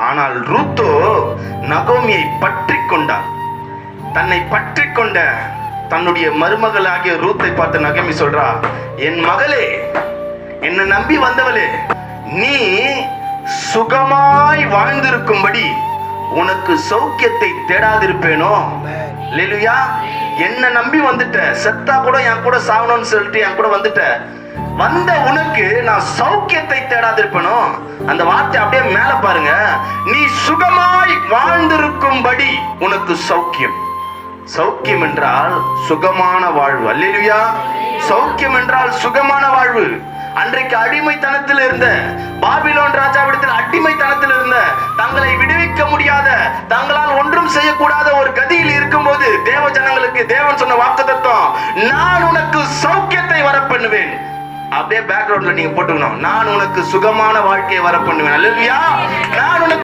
ஆனால் ரூத்தோ நகோமியை பற்றி கொண்டார். தன்னை பற்றி கொண்ட தன்னுடைய மருமகளாகிய ரூத்தை பார்த்து நகோமி சொல்றா, என் மகளே, என்னை நம்பி வந்தவளே, நீ சுகமாய் வாழ்ந்திருக்கும்படி உனக்கு சௌக்கியத்தை தேடாதிருப்பேனோ? அல்லேலூயா. என்ன நம்பி வந்துட்ட, செத்தா கூட என் கூட சாவணும்னு சொல்லிட்டு என் கூட வந்துட்ட, வந்த உனக்கு நான் சௌக்கியத்தை தேடாதிருப்பேனோ? அந்த வார்த்தை அப்படியே மேல பாருங்க. நீ சுகமாய் வாழ்ந்திருக்கும்படி உனக்கு சௌக்கியம். சௌக்கியம் என்றால் சுகமான வாழ்வு. அல்லேலூயா. சௌக்கியம் என்றால் சுகமான வாழ்வு. அன்றைக்கு அடிமைத்தனத்தில் இருந்த, பாபிலோன் ராஜாவிடத்தில் அடிமைத்தனத்தில் இருந்த, தங்களை விடுவிக்க முடியாத, தங்களால் ஒன்றும் செய்யக்கூடாத ஒரு கதியில் இருக்கும்போது தேவ ஜனங்களுக்கு தேவன் சொன்ன வாக்குத்தத்தம், நான் உனக்கு சௌக்கியத்தை வர பண்ணுவேன். அப்படியே பேக்ரவுண்ட்ல நீங்க போட்டுக்கணும், நான் உனக்கு சுகமான வாழ்க்கையை வர பண்ணுவேன். அல்லேலூயா. நான் உனக்கு